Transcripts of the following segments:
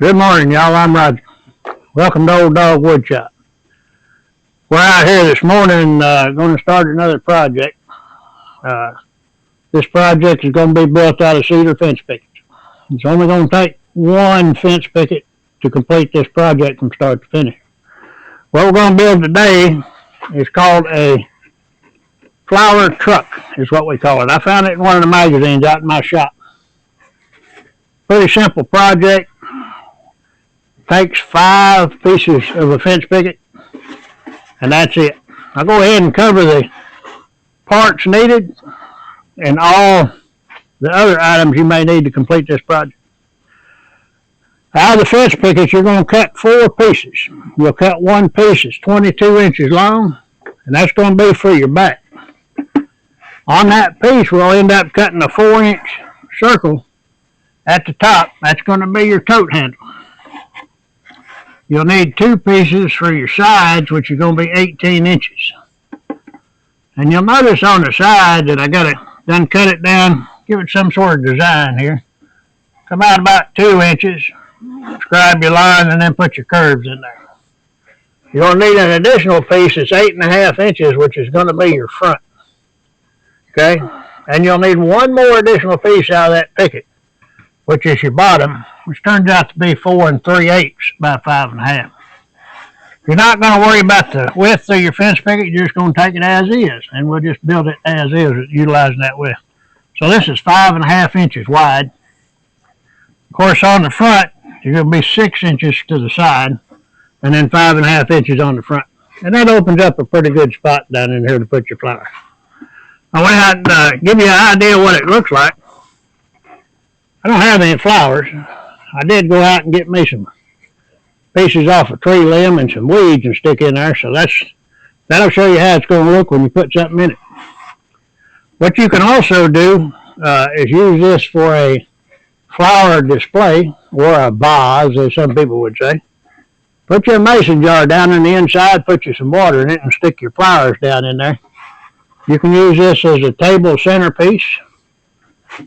Good morning, y'all. I'm Roger. Welcome to Old Dog Woodshop. We're out here this morning going to start another project. This project is going to be built out of cedar fence pickets. It's only going to take one fence picket to complete this project from start to finish. What we're going to build today is called a flower truck, is what we call it. I found it in one of the magazines out in my shop. Pretty simple project. Takes 5 pieces of a fence picket, and that's it. I'll go ahead and cover the parts needed and all the other items you may need to complete this project. Out of the fence pickets, you're going to cut 4 pieces. You'll cut one piece that's 22 inches long, and that's going to be for your back. On that piece, we'll end up cutting a 4-inch circle at the top. That's going to be your tote handle. You'll need 2 pieces for your sides, which are going to be 18 inches. And you'll notice on the side that I got to done cut it down, give it some sort of design here. Come out about 2 inches, scribe your line, and then put your curves in there. You'll need an additional piece that's 8.5 inches, which is going to be your front. Okay? And you'll need one more additional piece out of that picket, which is your bottom, which turns out to be 4 3/8 by 5.5. You're not going to worry about the width of your fence picket. You're just going to take it as is, and we'll just build it as is, utilizing that width. So this is 5.5 inches wide. Of course, on the front, you're going to be 6 inches to the side, and then 5.5 inches on the front. And that opens up a pretty good spot down in here to put your flowers. I went out and give you an idea what it looks like. I don't have any flowers. I did go out and get me some pieces off a tree limb and some weeds and stick in there. So that'll show you how it's going to look when you put something in it. What you can also do is use this for a flower display, or a vase, as some people would say. Put your mason jar down in the inside, put you some water in it, and stick your flowers down in there. You can use this as a table centerpiece.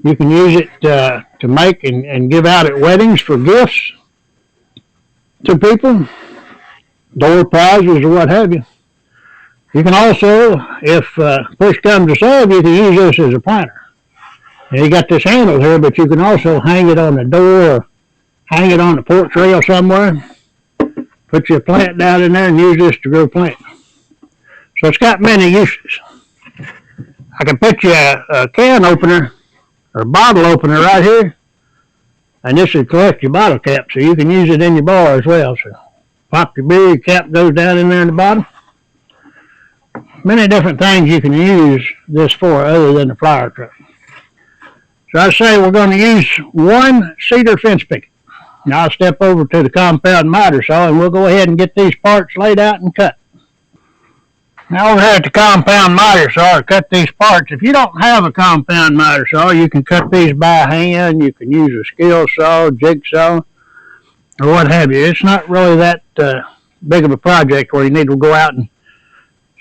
You can use it to make and give out at weddings for gifts to people, door prizes or what have you. You can also, if push comes to shove, you can use this as a planter. And you got this handle here, but you can also hang it on the door or hang it on the porch rail somewhere. Put your plant down in there and use this to grow plants. So it's got many uses. I can put you a can opener or bottle opener right here, and this will collect your bottle cap, so you can use it in your bar as well. So pop your beer, your cap goes down in there in the bottom. Many different things you can use this for other than the flower truck. So I say we're going to use one cedar fence picket. Now I'll step over to the compound miter saw, and we'll go ahead and get these parts laid out and cut. Now over here at the compound miter saw, cut these parts. If you don't have a compound miter saw, you can cut these by hand. You can use a skill saw, jigsaw, or what have you. It's not really that big of a project where you need to go out and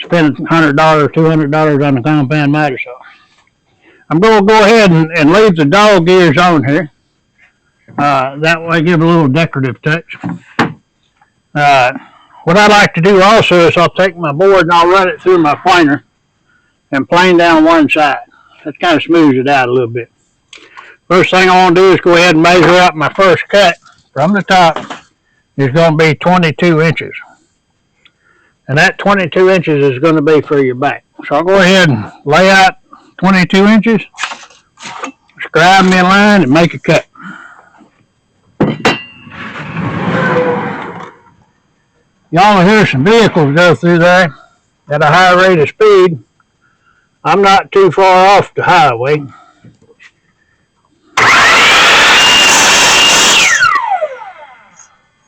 spend $100, $200 on the compound miter saw. I'm going to go ahead and leave the dog ears on here. That way give a little decorative touch. What I like to do also is I'll take my board and I'll run it through my planer and plane down one side. That kind of smooths it out a little bit. First thing I want to do is go ahead and measure out my first cut from the top. Is going to be 22 inches. And that 22 inches is going to be for your back. So I'll go ahead and lay out 22 inches, scribe me a line, and make a cut. Y'all will hear some vehicles go through there at a high rate of speed. I'm not too far off the highway.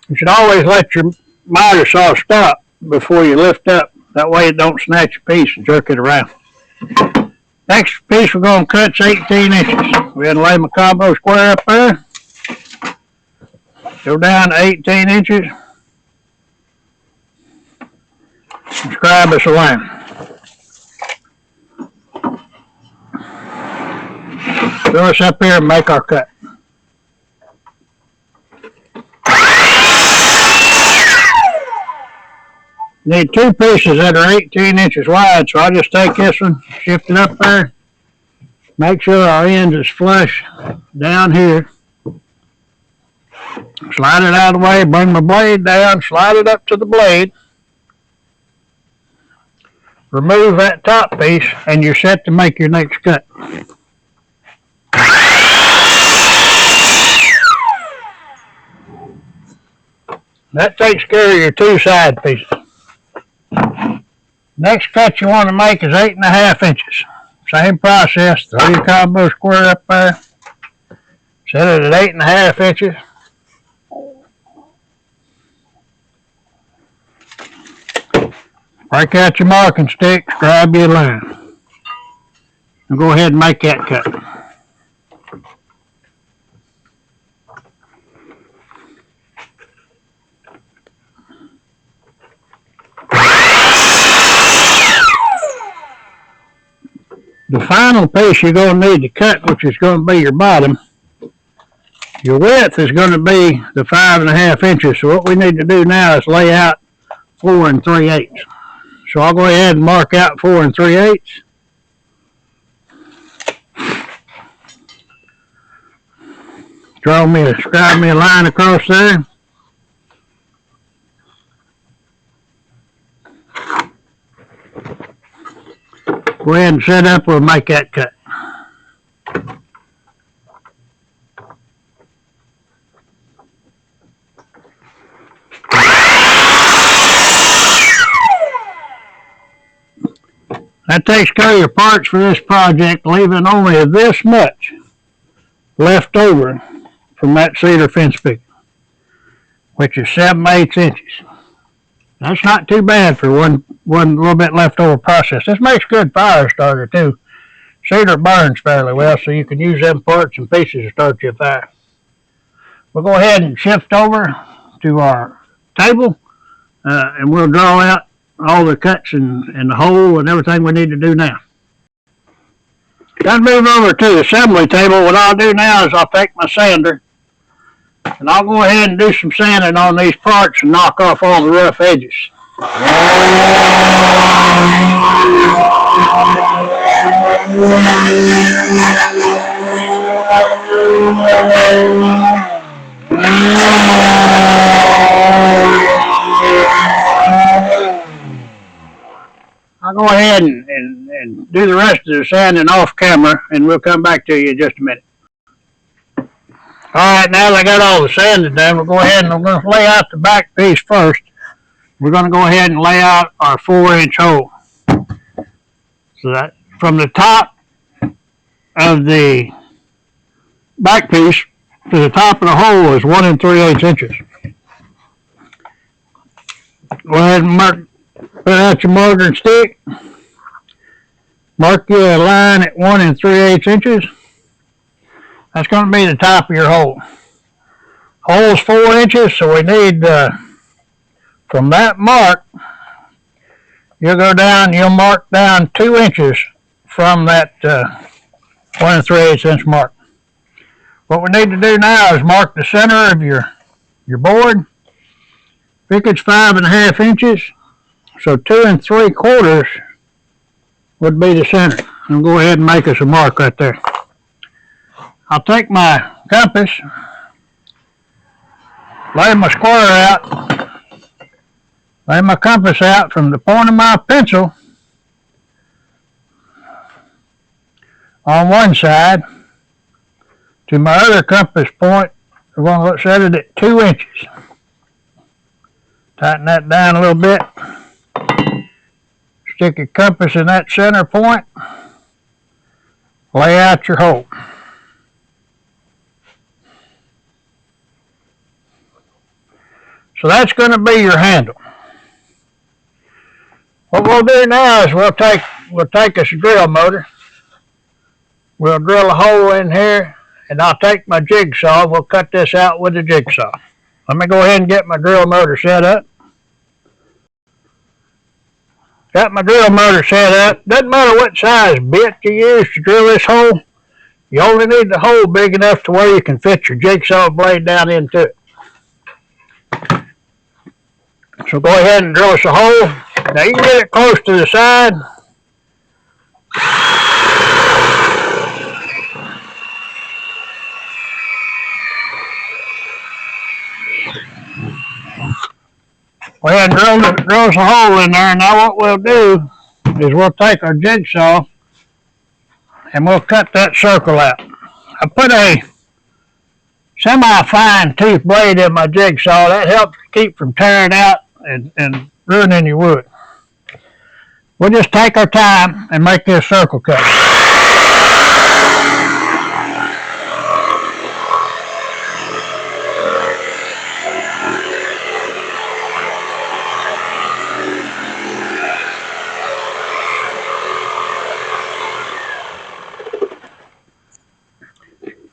You should always let your miter saw stop before you lift up. That way it don't snatch a piece and jerk it around. Next piece we're going to cut is 18 inches. Go ahead and lay my combo square up there. Go down to 18 inches. Scribe us a line. Fill us up here and make our cut. Need two pieces that are 18 inches wide, so I'll just take this one, shift it up there, make sure our end is flush down here. Slide it out of the way, bring my blade down, slide it up to the blade. Remove that top piece, and you're set to make your next cut. That takes care of your two side pieces. Next cut you want to make is 8.5 inches. Same process, throw your combo square up there, set it at 8.5 inches. Break out your marking stick, grab your line. And go ahead and make that cut. The final piece you're going to need to cut, which is going to be your bottom, your width is going to be the 5.5 inches. So what we need to do now is lay out 4 3/8. So I'll go ahead and mark out 4 3/8. Scribe me a line across there. Go ahead and set up, we'll make that cut. That takes care of your parts for this project, leaving only this much left over from that cedar fence picket, which is 7/8 inches. That's not too bad for one little bit leftover process. This makes good fire starter too. Cedar burns fairly well, so you can use them parts and pieces to start your fire. We'll go ahead and shift over to our table, and we'll draw out all the cuts and the hole and everything we need to do now. Gotta move over to the assembly table. What I'll do now is I'll take my sander and I'll go ahead and do some sanding on these parts and knock off all the rough edges. I'll go ahead and do the rest of the sanding off camera, and we'll come back to you in just a minute. Alright, now that I got all the sanding done, we'll go ahead and we're going to lay out the back piece first. We're going to go ahead and lay out our 4-inch hole. So that from the top of the back piece to the top of the hole is 1 3/8 inches. Go ahead and put out your marking stick. Mark your line at 1 3/8 inches. That's going to be the top of your hole. Hole's 4 inches, so we need, from that mark, you'll go down, you'll mark down 2 inches from that 1 3/8 inch mark. What we need to do now is mark the center of your board. Picket's 5.5 inches, so 2 3/4 would be the center. I'll go ahead and make us a mark right there. I'll take my compass, lay my square out, lay my compass out from the point of my pencil on one side to my other compass point. We're going to set it at 2 inches. Tighten that down a little bit. Stick your compass in that center point. Lay out your hole. So that's going to be your handle. What we'll do now is we'll take us a drill motor. We'll drill a hole in here, and I'll take my jigsaw. We'll cut this out with the jigsaw. Let me go ahead and get my drill motor set up. Got my drill motor set up. Doesn't matter what size bit you use to drill this hole. You only need the hole big enough to where you can fit your jigsaw blade down into it. So go ahead and drill us a hole. Now you can get it close to the side. Well, yeah, drills a hole in there. Now what we'll do is we'll take our jigsaw and we'll cut that circle out. I put a semi-fine tooth blade in my jigsaw. That helps keep from tearing out and ruining your wood. We'll just take our time and make this circle cut.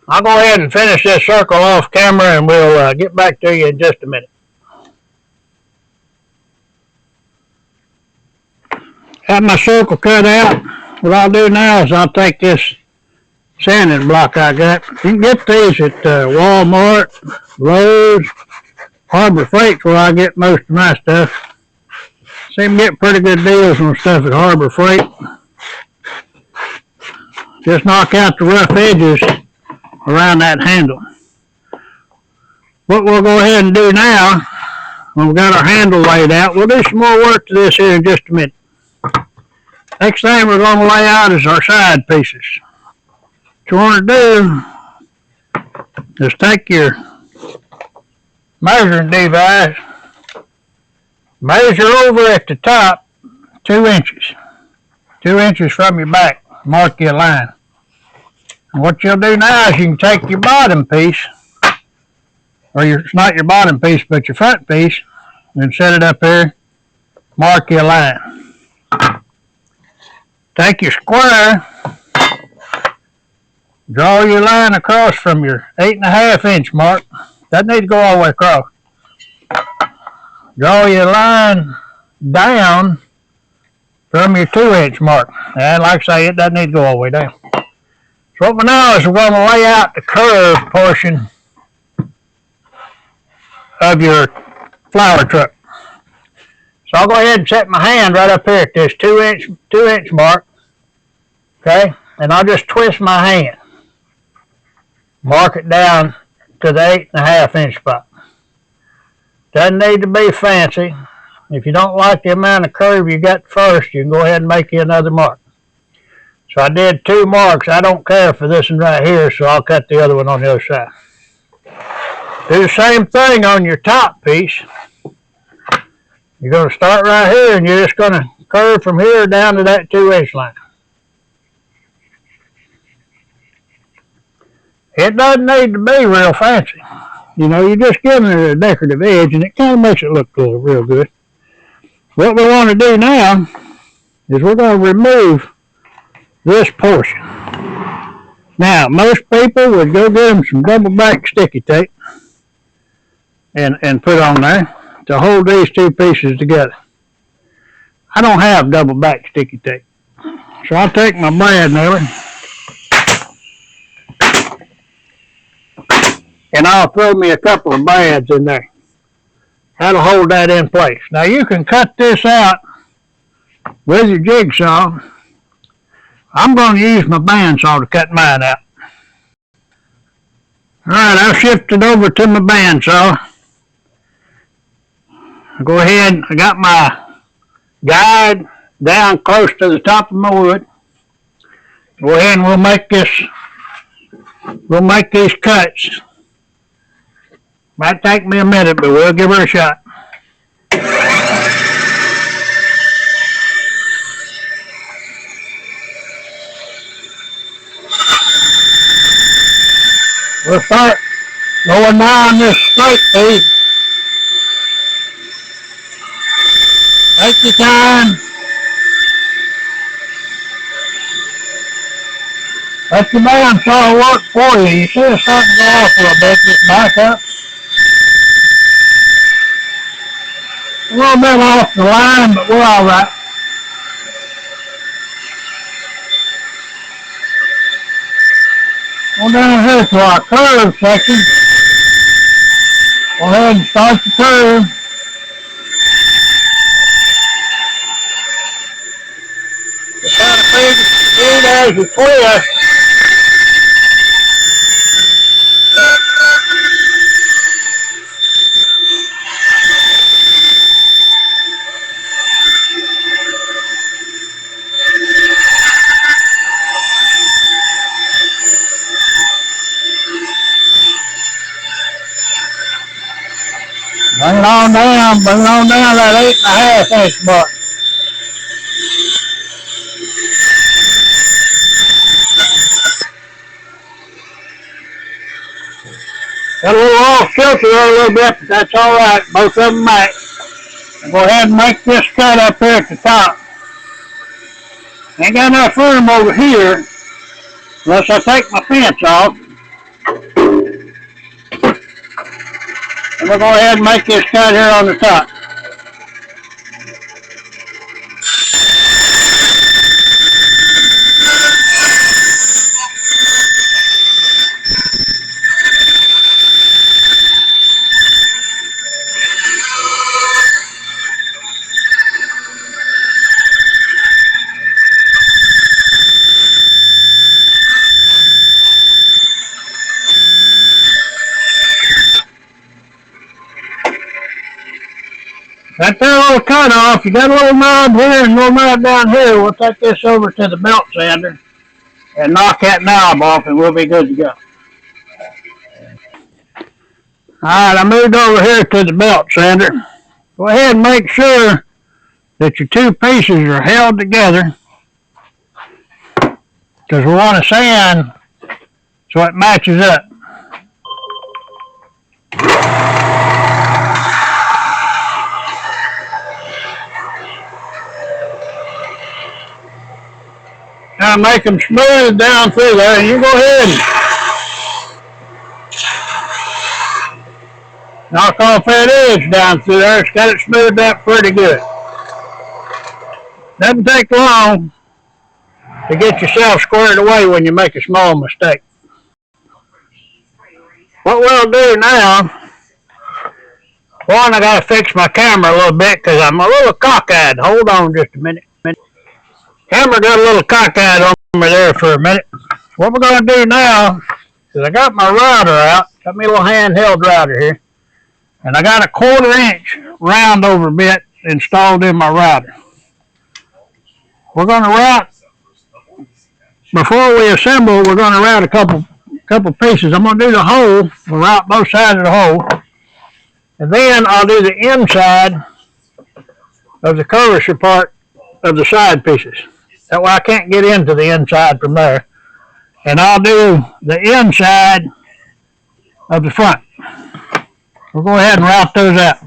I'll go ahead and finish this circle off camera and we'll get back to you in just a minute. Have my circle cut out. What I'll do now is I'll take this sanding block I got. You can get these at Walmart, Lowe's, Harbor Freight's where I get most of my stuff. Seem to get pretty good deals on stuff at Harbor Freight. Just knock out the rough edges around that handle. What we'll go ahead and do now, when we've got our handle laid out, we'll do some more work to this here in just a minute. Next thing we're going to lay out is our side pieces. What you want to do is take your measuring device, measure over at the top 2 inches. 2 inches from your back, mark your line. And what you'll do now is you can take your bottom piece, or it's not your bottom piece, but your front piece, and set it up here, mark your line. Take your square, draw your line across from your 8.5 inch mark. Doesn't need to go all the way across. Draw your line down from your 2 inch mark. And like I say, it doesn't need to go all the way down. So what we know is we're going to lay out the curved portion of your flower truck. So I'll go ahead and set my hand right up here at this 2 inch mark. Okay, and I'll just twist my hand. Mark it down to the 8.5 inch spot. Doesn't need to be fancy. If you don't like the amount of curve you got first, you can go ahead and make you another mark. So I did 2 marks. I don't care for this one right here, so I'll cut the other one on the other side. Do the same thing on your top piece. You're going to start right here, and you're just going to curve from here down to that 2 inch line. It doesn't need to be real fancy. You know, you're just giving it a decorative edge, and it kind of makes it look real good. What we want to do now is we're going to remove this portion. Now, most people would go get them some double back sticky tape and put on there to hold these 2 pieces together. I don't have double back sticky tape. So I'll take my brad nailer and I'll throw me a couple of brads in there. That'll hold that in place. Now you can cut this out with your jigsaw. I'm going to use my bandsaw to cut mine out. Alright, I've shifted over to my bandsaw. I'll go ahead, I got my guide down close to the top of my wood. Go ahead and we'll make these cuts. Might take me a minute, but we'll give her a shot. We'll start going down this straight piece. Take your time. Let your bandsaw work for you. You see it's starting to go off a little bit, get back up. A little bit off the line, but we're all right. Go down here to our curve section. Go ahead and start the curve. speed as you twist. Bring it on down that 8.5 inch butt. Got a little off kilter there a little bit, but that's all right. Both of them match. Go ahead and make this cut up here at the top. Ain't got enough room over here unless I take my fence off. And we'll go ahead and make this cut here on the top. Got that little cut off. You got a little knob here and a little knob down here. We'll take this over to the belt sander and knock that knob off and we'll be good to go. Alright, I moved over here to the belt sander. Go ahead and make sure that your two pieces are held together because we want to sand so it matches up. Now make them smooth down through there, and you go ahead and knock off that edge down through there. It's got it smoothed out pretty good. Doesn't take long to get yourself squared away when you make a small mistake. What we'll do now, one, I got to fix my camera a little bit because I'm a little cockeyed. Hold on just a minute. Camera got a little cockeyed on me there for a minute. What we're going to do now is I got my router out. Got me a little handheld router here. And I got a 1/4 inch round over bit installed in my router. We're going to route, before we assemble, we're going to route a couple pieces. I'm going to do the hole. We'll route both sides of the hole. And then I'll do the inside of the curvature part of the side pieces. That way I can't get into the inside from there. And I'll do the inside of the front. We'll go ahead and route those out.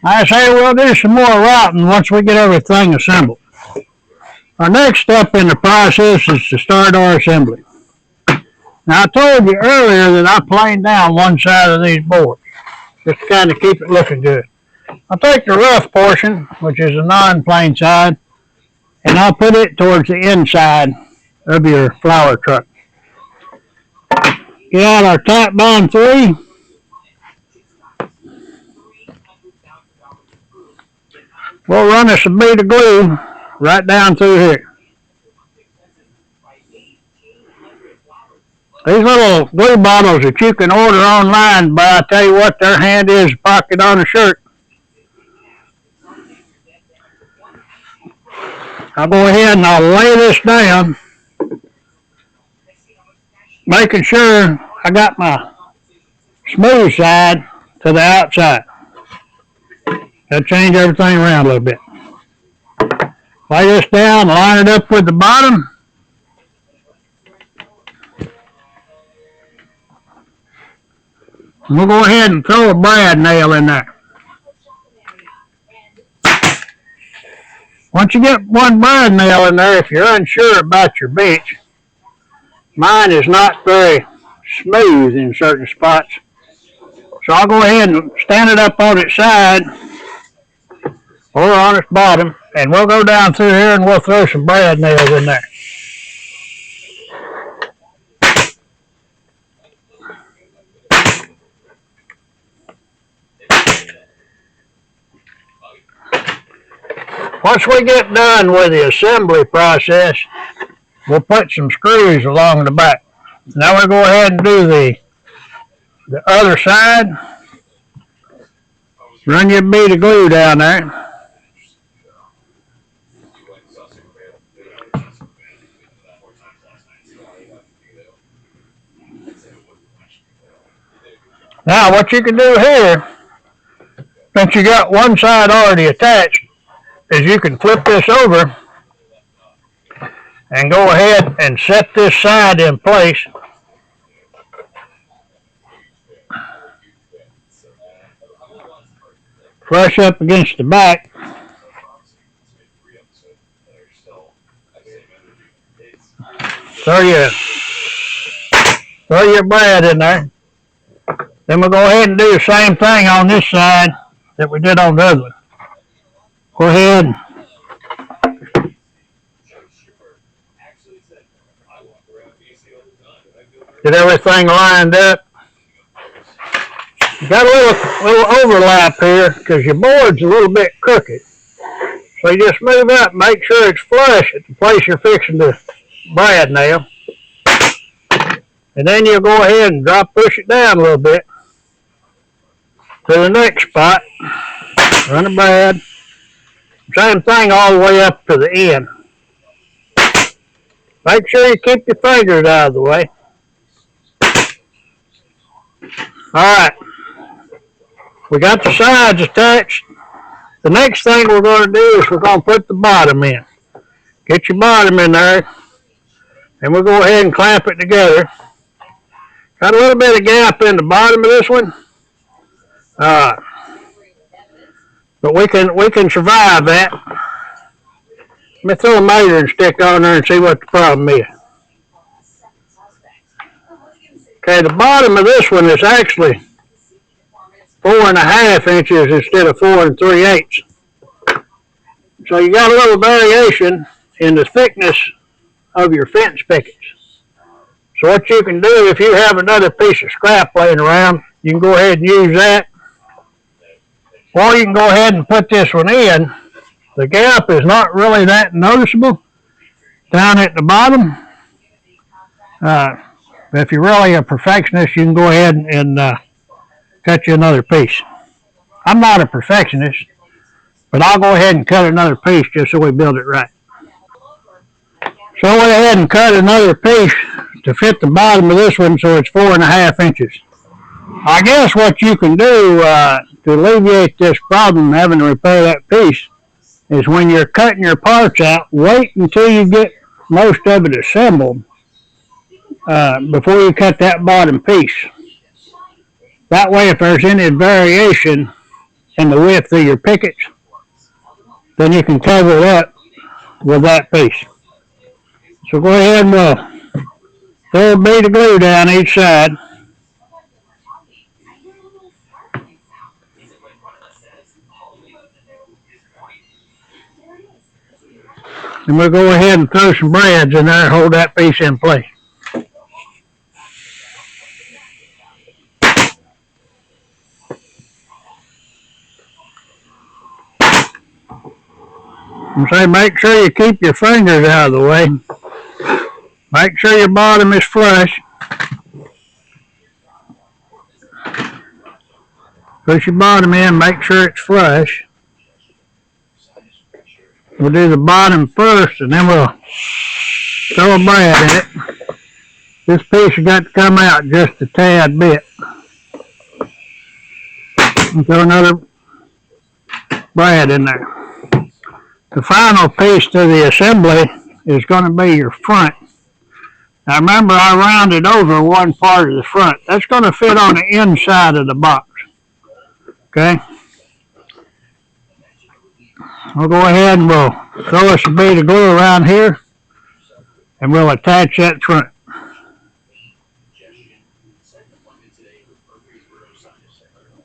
I say we'll do some more routing once we get everything assembled. Our next step in the process is to start our assembly. Now I told you earlier that I planed down one side of these boards, just to kind of keep it looking good. I'll take the rough portion, which is the non-plane side, and I'll put it towards the inside of your flower truck. Get out our tack bond 3. We'll run us a bead of glue right down through here. These little glue bottles that you can order online, but I tell you what, their hand is a pocket on a shirt. I'll go ahead and I'll lay this down, making sure I got my smooth side to the outside. Gotta change everything around a little bit. Lay this down, line it up with the bottom. And we'll go ahead and throw a brad nail in there. Once you get one brad nail in there, if you're unsure about your bench, mine is not very smooth in certain spots. So I'll go ahead and stand it up on its side or on its bottom, and we'll go down through here and we'll throw some brad nails in there. Once we get done with the assembly process, we'll put some screws along the back. Now we'll go ahead and do the other side. Run your bead of glue down there. Now what you can do here, since you got one side already attached, is you can flip this over and go ahead and set this side in place. Flush up against the back. Throw your brad in there. Then we'll go ahead and do the same thing on this side that we did on the other one. Go ahead. Get everything lined up. You got a little overlap here because your board's a little bit crooked. So you just move up, make sure it's flush at the place you're fixing the brad nail. And then you'll go ahead and push it down a little bit to the next spot. Run the brad. Same thing all the way up to the end. Make sure you keep your fingers out of the way. Alright. We got the sides attached. The next thing we're going to do is we're going to put the bottom in. Get your bottom in there. And we'll go ahead and clamp it together. Got a little bit of gap in the bottom of this one. But we can survive that. Let me throw a measuring stick on there and see what the problem is. Okay, the bottom of this one is actually 4.5 inches instead of 4 3/8. So you got a little variation in the thickness of your fence pickets. So what you can do, if you have another piece of scrap laying around, you can go ahead and use that. Or you can go ahead and put this one in. The gap is not really that noticeable down at the bottom. If you're really a perfectionist, you can go ahead and cut you another piece. I'm not a perfectionist, but I'll go ahead and cut another piece just so we build it right. So I went ahead and cut another piece to fit the bottom of this one so it's 4.5 inches. I guess what you can do to alleviate this problem having to repair that piece is when you're cutting your parts out, wait until you get most of it assembled before you cut that bottom piece. That way, if there's any variation in the width of your pickets, then you can cover it up with that piece. So go ahead and throw a bead of glue down each side. And we'll go ahead and throw some brads in there and hold that piece in place. And say, make sure you keep your fingers out of the way. Make sure your bottom is flush. Push your bottom in, make sure it's flush. We'll do the bottom first, and then we'll throw a brad in it. This piece has got to come out just a tad bit. And throw another brad in there. The final piece to the assembly is going to be your front. Now remember, I rounded over one part of the front. That's going to fit on the inside of the box. Okay? We'll go ahead and we'll throw us a bead of glue around here, and we'll attach that front.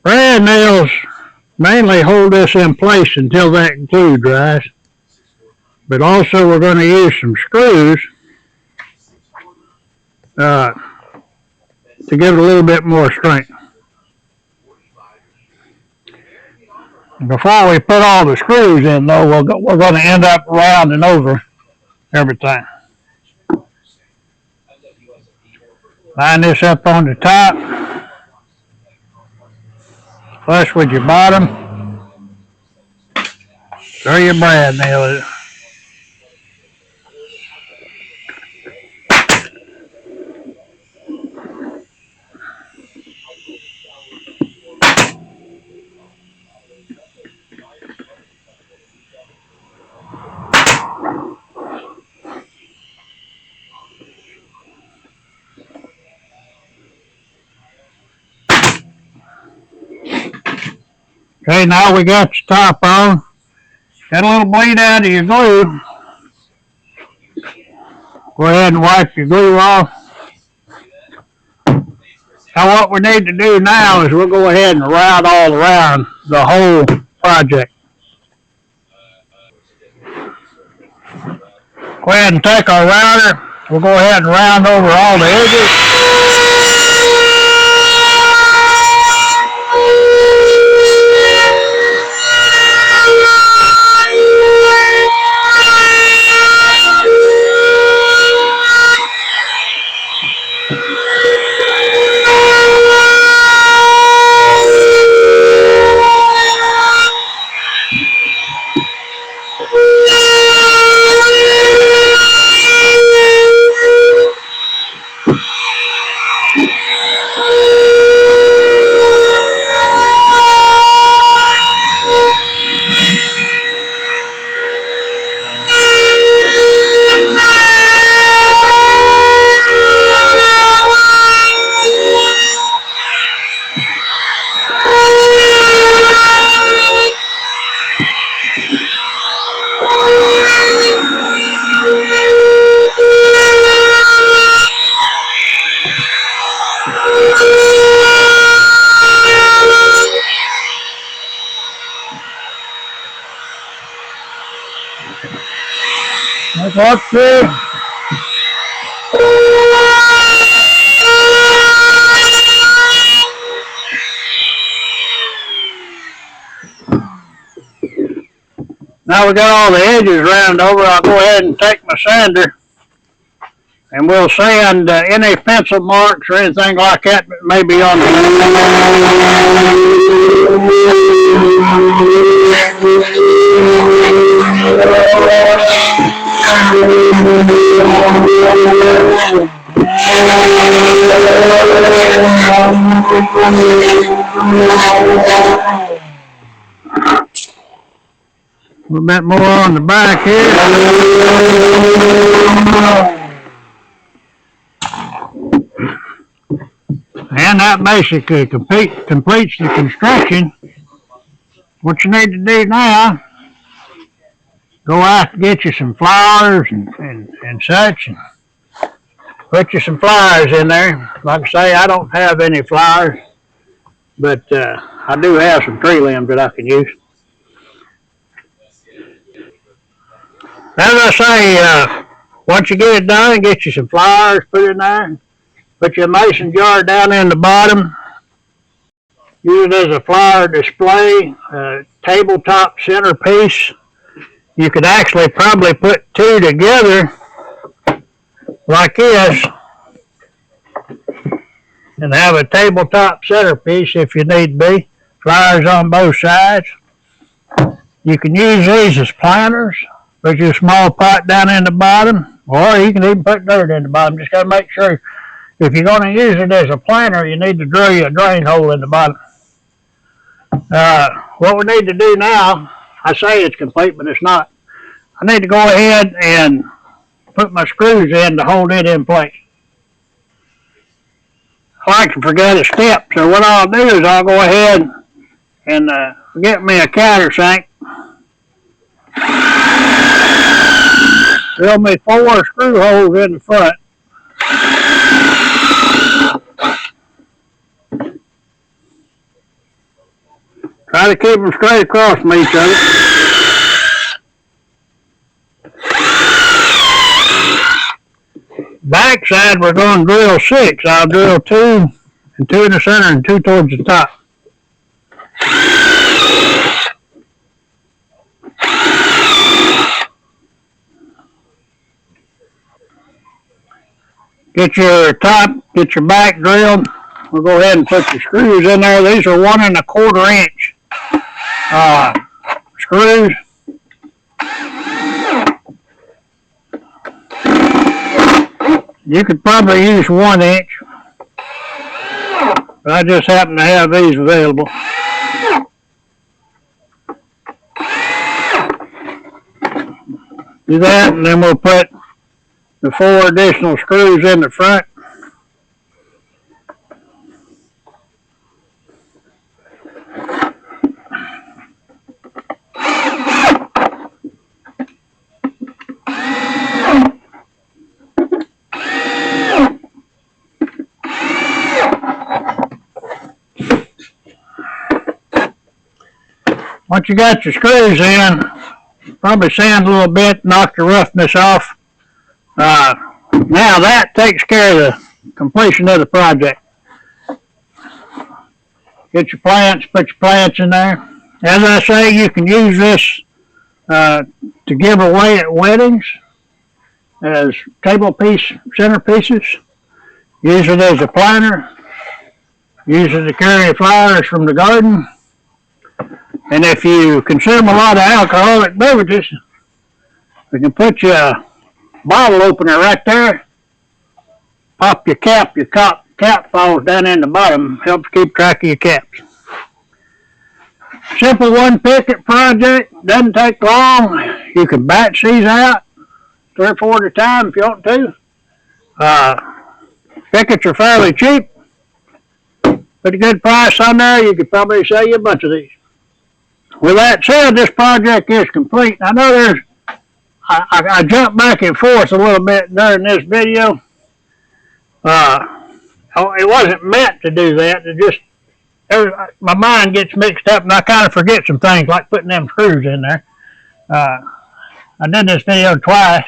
Brad nails mainly hold this in place until that glue dries, but also we're going to use some screws to give it a little bit more strength. Before we put all the screws in, though, we're going to end up rounding over everything. Line this up on the top, flush with your bottom. Throw your brad nail in. Okay, now we got your top on. Got a little bleed out of your glue. Go ahead and wipe your glue off. Now what we need to do now is we'll go ahead and route all around the whole project. Go ahead and take our router. We'll go ahead and round over all the edges. That's up there. Now we got all the edges round over. I'll go ahead and take my sander and we'll sand any pencil marks or anything like that that may be on a little bit more on the back here. And that basically completes the construction. What you need to do now, go out and get you some flowers and such, and put you some flowers in there. Like I say, I don't have any flowers, but I do have some tree limbs that I can use. As I say, once you get it done, get you some flowers, put it in there. Put your mason jar down in the bottom. Use it as a flower display, tabletop centerpiece. You could actually probably put two together like this and have a tabletop centerpiece if you need be. Flowers on both sides. You can use these as planters. Put your small pot down in the bottom, or you can even put dirt in the bottom. Just got to make sure if you're going to use it as a planter, you need to drill you a drain hole in the bottom. What we need to do now I say it's complete, but it's not. I need to go ahead and put my screws in to hold it in place. I like to forget a step, so what I'll do is I'll go ahead and get me a countersink. Drill me 4 screw holes in the front. Try to keep them straight across from each other. Backside we're going to drill 6. I'll drill 2 and 2 in the center and 2 towards the top. Get your back drilled. We'll go ahead and put the screws in there. These are 1 1/4 inch screws. You could probably use 1 inch, but I just happen to have these available. Do that, and then we'll put the 4 additional screws in the front. Once you got your screws in, probably sand a little bit, knock the roughness off. Now that takes care of the completion of the project. Get your plants, put your plants in there. As I say, you can use this to give away at weddings as table piece centerpieces. Use it as a planter. Use it to carry flowers from the garden. And if you consume a lot of alcoholic beverages, we can put you a bottle opener right there. Pop your cap falls down in the bottom, helps keep track of your caps. Simple 1 picket project, doesn't take long. You can batch these out 3 or 4 at a time if you want to. Pickets are fairly cheap. Put a good price on there, you could probably sell you a bunch of these. With that said, this project is complete. I know I jumped back and forth a little bit during this video. It wasn't meant to do that. My mind gets mixed up and I kind of forget some things like putting them screws in there. I did this video twice.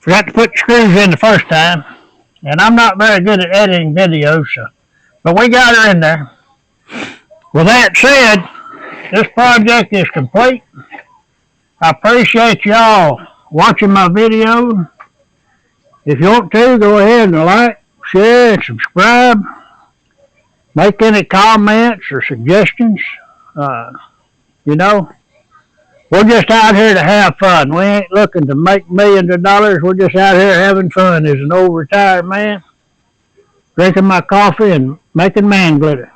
Forgot to put the screws in the first time. And I'm not very good at editing videos, but we got her in there. With that said, this project is complete. I appreciate y'all watching my video. If you want to, go ahead and like, share, and subscribe. Make any comments or suggestions. We're just out here to have fun. We ain't looking to make millions of dollars. We're just out here having fun as an old retired man, drinking my coffee and making man glitter.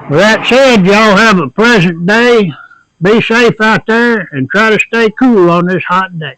With that said, y'all have a pleasant day. Be safe out there and try to stay cool on this hot day.